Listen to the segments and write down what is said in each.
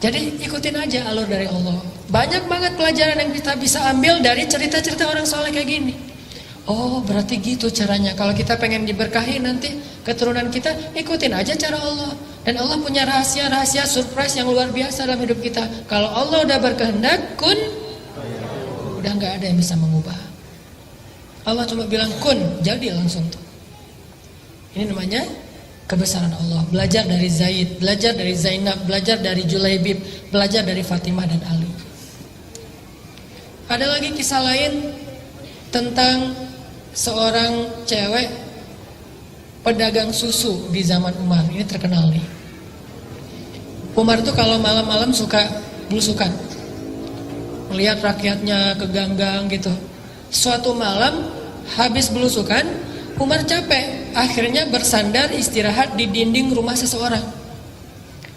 Jadi ikutin aja alur dari Allah. Banyak banget pelajaran yang kita bisa ambil dari cerita-cerita orang soleh kayak gini. Oh berarti gitu caranya. Kalau kita pengen diberkahi nanti keturunan kita, ikutin aja cara Allah. Dan Allah punya rahasia-rahasia surprise yang luar biasa dalam hidup kita. Kalau Allah udah berkehendak, kun, udah gak ada yang bisa mengubah. Allah cuma bilang kun, jadi langsung tuh. Ini namanya kebesaran Allah. Belajar dari Zaid, belajar dari Zainab, belajar dari Julaibib, belajar dari Fatimah dan Ali. Ada lagi kisah lain tentang seorang cewek pedagang susu di zaman Umar. Ini terkenal nih. Umar tuh kalau malam-malam suka belusukan, melihat rakyatnya ke gang-gang gitu. Suatu malam habis belusukan, Umar capek, akhirnya bersandar istirahat di dinding rumah seseorang.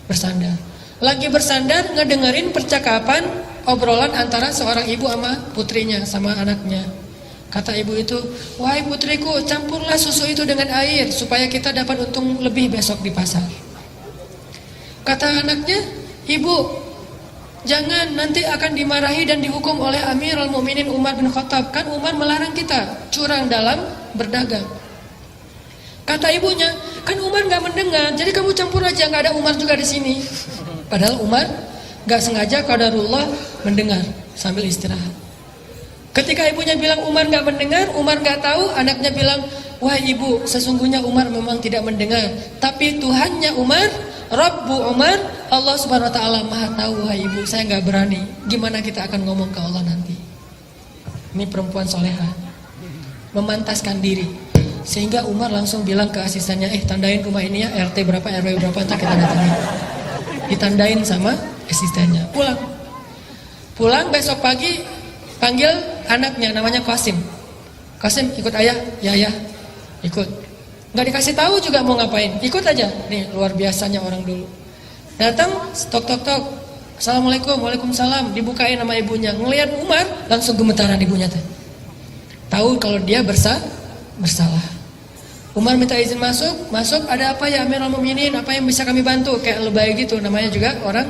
Bersandar. Lagi bersandar ngedengerin percakapan obrolan antara seorang ibu sama putrinya, sama anaknya. Kata ibu itu, wahai putriku, campurlah susu itu dengan air supaya kita dapat untung lebih besok di pasar. Kata anaknya, ibu, jangan, nanti akan dimarahi dan dihukum oleh Amirul Mukminin Umar bin Khattab. Kan Umar melarang kita curang dalam berdagang. Kata ibunya, kan Umar gak mendengar, jadi kamu campur aja, gak ada Umar juga di sini. Padahal Umar gak sengaja qadarullah mendengar sambil istirahat. Ketika ibunya bilang Umar gak mendengar, Umar gak tahu, anaknya bilang, wah ibu, sesungguhnya Umar memang tidak mendengar, tapi Tuhannya Umar, Rabbu Umar, Allah subhanahu wa ta'ala maha tahu. Wahai ibu, saya gak berani. Gimana kita akan ngomong ke Allah nanti? Ini perempuan soleha, memantaskan diri. Sehingga Umar langsung bilang ke asistennya, tandain rumah ini ya, RT berapa, RW berapa, ntar kita datangin. Ditandain sama asistennya. Pulang besok pagi, panggil anaknya, namanya Qasim. Qasim, ikut ayah? Ya, ikut. Nggak dikasih tahu juga mau ngapain, ikut aja. Nih luar biasanya orang dulu. Datang, tok. Assalamualaikum, waalaikumsalam. Dibukain sama ibunya. Ngelihat Umar, langsung gemetaran ibunya teh. Tahu kalau dia bersalah. Umar minta izin masuk. Ada apa ya Amirul Mukminin? Apa yang bisa kami bantu? Kayak lebay gitu, namanya juga orang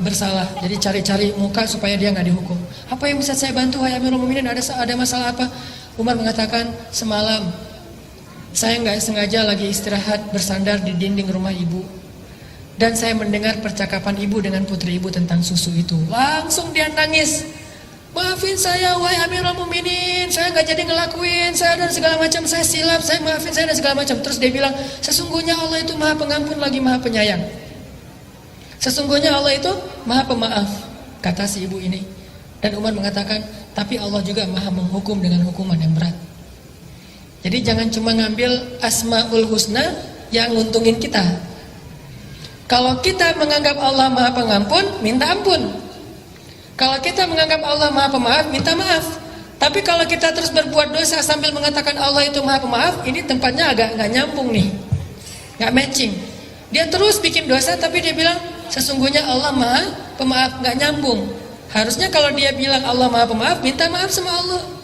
bersalah. Jadi cari-cari muka supaya dia nggak dihukum. Apa yang bisa saya bantu? Hai Amirul Mukminin, ada masalah apa? Umar mengatakan, semalam saya nggak sengaja lagi istirahat bersandar di dinding rumah ibu, dan saya mendengar percakapan ibu dengan putri ibu tentang susu itu. Langsung dia nangis. Maafin saya wahai Amirul Mukminin, saya nggak jadi ngelakuin, saya dan segala macam, saya silap, saya maafin saya dan segala macam. Terus dia bilang, sesungguhnya Allah itu maha pengampun lagi maha penyayang. Sesungguhnya Allah itu maha pemaaf, kata si ibu ini. Dan Umar mengatakan, tapi Allah juga maha menghukum dengan hukuman yang berat. Jadi jangan cuma ngambil Asmaul Husna yang nguntungin kita. Kalau kita menganggap Allah maha pengampun, minta ampun. Kalau kita menganggap Allah maha pemaaf, minta maaf. Tapi kalau kita terus berbuat dosa sambil mengatakan Allah itu maha pemaaf, ini tempatnya agak nggak nyambung nih, nggak matching. Dia terus bikin dosa tapi dia bilang sesungguhnya Allah maha pemaaf, nggak nyambung. Harusnya kalau dia bilang Allah maha pemaaf, minta maaf sama Allah.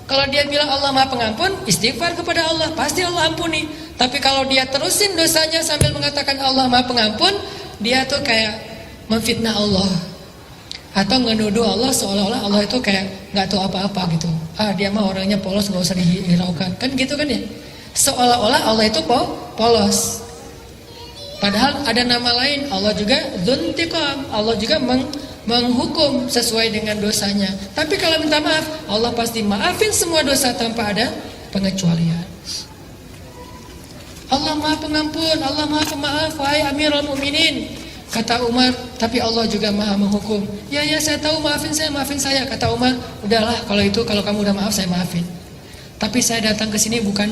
Kalau dia bilang Allah maha pengampun, istighfar kepada Allah, pasti Allah ampuni. Tapi kalau dia terusin dosanya sambil mengatakan Allah maha pengampun, dia tuh kayak memfitnah Allah, atau ngenuduh Allah seolah-olah Allah itu kayak nggak tahu apa-apa gitu. Dia mah orangnya polos, nggak usah dihiraukan, kan gitu kan ya. Seolah-olah Allah itu polos. Padahal ada nama lain, Allah juga dzuntiqam, Allah juga menghukum sesuai dengan dosanya. Tapi kalau minta maaf, Allah pasti maafin semua dosa tanpa ada pengecualian. Allah maha pengampun, Allah maha pemaaf, wahai Amirul Mukminin. Kata Umar, tapi Allah juga maha menghukum. Ya saya tahu, maafin saya. Kata Umar, udahlah kalau kamu udah maaf, saya maafin. Tapi saya datang ke sini bukan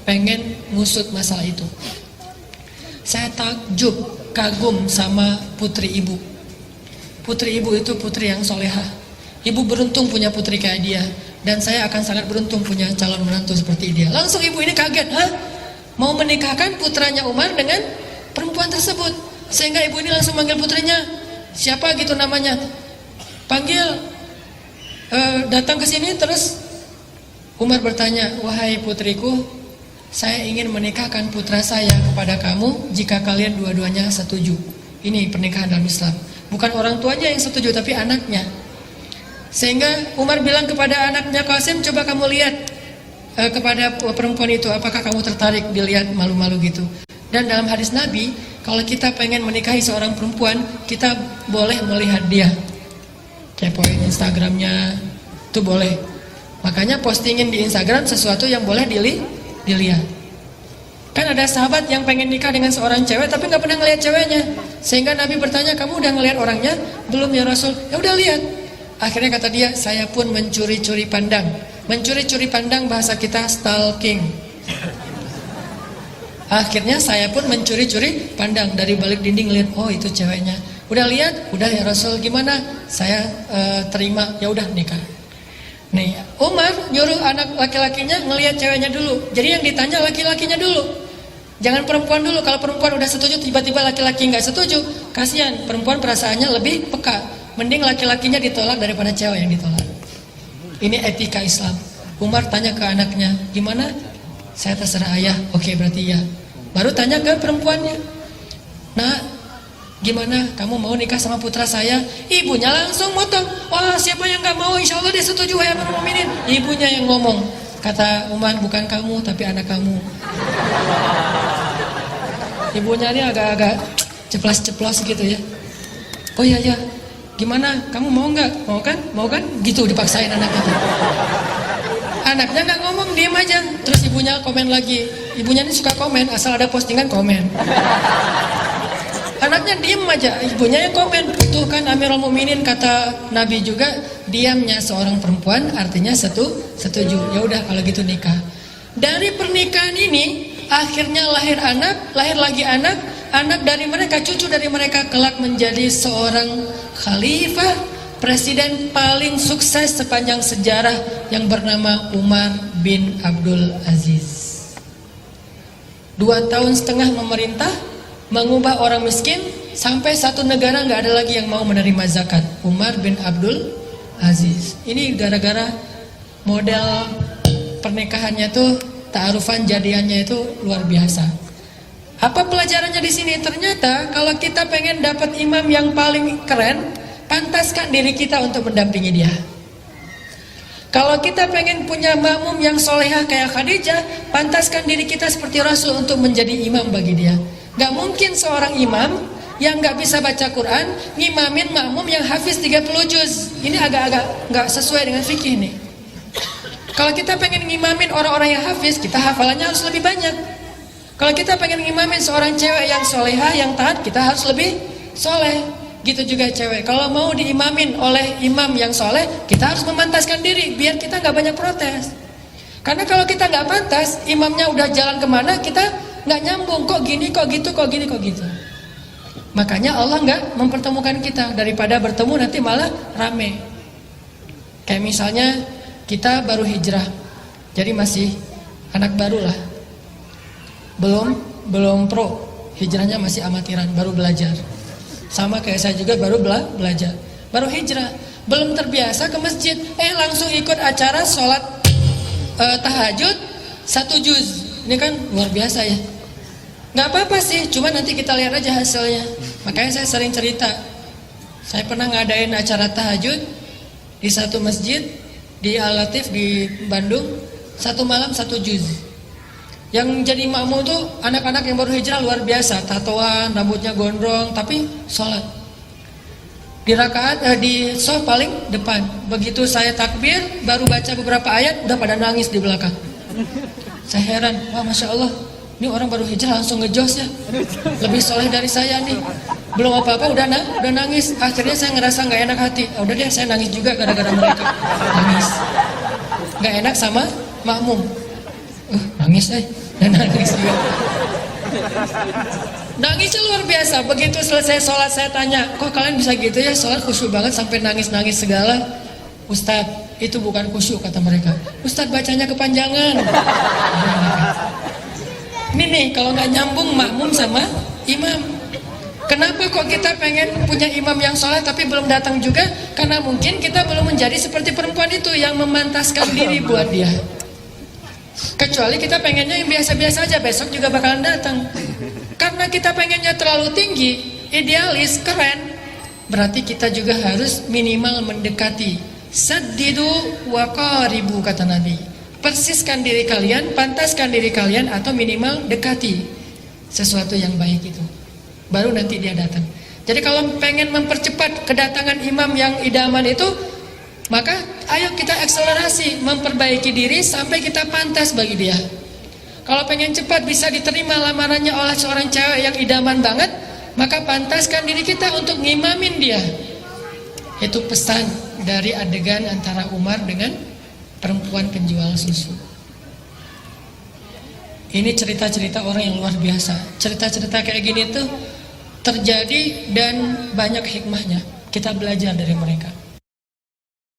pengen ngusut masalah itu. Saya takjub, kagum sama putri ibu. Putri ibu itu putri yang solehah. Ibu beruntung punya putri kayak dia, dan saya akan sangat beruntung punya calon menantu seperti dia. Langsung ibu ini kaget, mau menikahkan putranya Umar dengan perempuan tersebut. Sehingga ibu ini langsung manggil putrinya, siapa gitu namanya, panggil, datang ke sini. Terus Umar bertanya, wahai putriku, saya ingin menikahkan putra saya kepada kamu jika kalian dua-duanya setuju. Ini pernikahan dalam Islam. Bukan orang tuanya yang setuju, tapi anaknya. Sehingga Umar bilang kepada anaknya Qasim, coba kamu lihat kepada perempuan itu, apakah kamu tertarik dilihat malu-malu gitu. Dan dalam hadis Nabi, kalau kita pengen menikahi seorang perempuan, kita boleh melihat dia. Kepoin Instagramnya, itu boleh. Makanya postingin di Instagram sesuatu yang boleh dilihat. Kan ada sahabat yang pengen nikah dengan seorang cewek tapi nggak pernah ngelihat ceweknya. Sehingga Nabi bertanya, kamu udah ngelihat orangnya? Belum ya Rasul. Ya udah lihat. Akhirnya kata dia, saya pun mencuri-curi pandang. Mencuri-curi pandang bahasa kita stalking. Akhirnya saya pun mencuri-curi pandang dari balik dinding, lihat, oh itu ceweknya. Udah lihat? Udah ya Rasul. Gimana? Saya terima. Ya udah nikah. Nih, Umar nyuruh anak laki-lakinya ngelihat ceweknya dulu. Jadi yang ditanya laki-lakinya dulu. Jangan perempuan dulu. Kalau perempuan udah setuju, tiba-tiba laki-laki nggak setuju, kasihan. Perempuan perasaannya lebih peka. Mending laki-lakinya ditolak daripada cewek yang ditolak. Ini etika Islam. Umar tanya ke anaknya, gimana? Saya terserah ayah. Oke, berarti ya. Baru tanya ke perempuannya. Nah, gimana? Kamu mau nikah sama putra saya? Ibunya langsung motong. Wah, siapa yang nggak mau? Insya Allah dia setuju, wahai para mukminin. Ibunya yang ngomong. Kata Umar, bukan kamu, tapi anak kamu. Ibunya ini agak-agak ceplas-ceplos gitu ya. Oh iya ya, gimana? Kamu mau nggak? Mau kan? Mau kan? Gitu dipaksain anaknya. Anaknya nggak ngomong, diem aja. Terus ibunya komen lagi. Ibunya ini suka komen, asal ada postingan komen. Anaknya diem aja, ibunya yang komen. Tuh kan Amirul Mukminin, kata Nabi juga, diamnya seorang perempuan artinya setuju. Ya udah kalau gitu nikah. Dari pernikahan ini akhirnya lahir anak, lahir lagi anak, anak dari mereka, cucu dari mereka kelak menjadi seorang khalifah, presiden paling sukses sepanjang sejarah yang bernama Umar bin Abdul Aziz. 2,5 tahun memerintah, mengubah orang miskin, sampai satu negara nggak ada lagi yang mau menerima zakat. Umar bin Abdul Aziz. Ini gara-gara model pernikahannya tuh, ta'arufan jadiannya itu luar biasa. Apa pelajarannya di sini? Ternyata kalau kita pengen dapat imam yang paling keren, pantaskan diri kita untuk mendampingi dia. Kalau kita pengen punya makmum yang solehah kayak Khadijah, pantaskan diri kita seperti Rasul untuk menjadi imam bagi dia. Gak mungkin seorang imam yang gak bisa baca Quran ngimamin makmum yang hafiz 30 juz. Ini agak-agak gak sesuai dengan fikih nih. Kalau kita pengen ngimamin orang-orang yang hafiz, kita hafalannya harus lebih banyak. Kalau kita pengen ngimamin seorang cewek yang solehah, yang taat, kita harus lebih soleh. Gitu juga cewek. Kalau mau diimamin oleh imam yang soleh, kita harus memantaskan diri biar kita gak banyak protes. Karena kalau kita gak pantas, imamnya udah jalan kemana, kita nggak nyambung, kok gini, kok gitu, kok gini, kok gitu. Makanya Allah nggak mempertemukan kita, daripada bertemu nanti malah rame. Kayak misalnya kita baru hijrah, jadi masih anak baru lah, belum pro, hijrahnya masih amatiran, baru belajar. Sama kayak saya juga baru belajar, baru hijrah, belum terbiasa ke masjid, langsung ikut acara sholat tahajud 1 juz. Ini kan luar biasa ya. Nggak apa-apa sih, cuma nanti kita lihat aja hasilnya. Makanya saya sering cerita, saya pernah ngadain acara tahajud di satu masjid di Al-Latif di Bandung, 1 malam 1 juz. Yang jadi makmum tuh anak-anak yang baru hijrah luar biasa, tatoan, rambutnya gondrong, tapi sholat. Di rakaat di shaf paling depan. Begitu saya takbir, baru baca beberapa ayat, udah pada nangis di belakang. Saya heran, wah Masya Allah, ini orang baru hijrah langsung ngejos ya, lebih soleh dari saya nih. Belum apa-apa udah nangis. Akhirnya saya ngerasa nggak enak hati. Udah deh, saya nangis juga gara-gara mereka. Nangis, nggak enak sama makmum. Nangis dan nangis juga. Nangisnya luar biasa. Begitu selesai sholat saya tanya, kok kalian bisa gitu ya, sholat khusyuk banget sampai nangis-nangis segala. Ustadz, itu bukan khusyuk kata mereka. Ustadz bacanya kepanjangan. Ini nih, kalau nggak nyambung makmum sama imam. Kenapa kok kita pengen punya imam yang soleh tapi belum datang juga? Karena mungkin kita belum menjadi seperti perempuan itu yang memantaskan diri buat dia. Kecuali kita pengennya yang biasa-biasa aja, besok juga bakalan datang. Karena kita pengennya terlalu tinggi, idealis, keren, berarti kita juga harus minimal mendekati. Saddidu wa qaribu, kata Nabi. Persiskan diri kalian, pantaskan diri kalian, atau minimal dekati sesuatu yang baik itu. Baru nanti dia datang. Jadi kalau pengen mempercepat kedatangan imam yang idaman itu, maka ayo kita akselerasi, memperbaiki diri sampai kita pantas bagi dia. Kalau pengen cepat bisa diterima lamarannya oleh seorang cewek yang idaman banget, maka pantaskan diri kita untuk ngimamin dia. Itu pesan dari adegan antara Umar dengan perempuan penjual susu. Ini cerita-cerita orang yang luar biasa. Cerita-cerita kayak gini tuh terjadi dan banyak hikmahnya. Kita belajar dari mereka.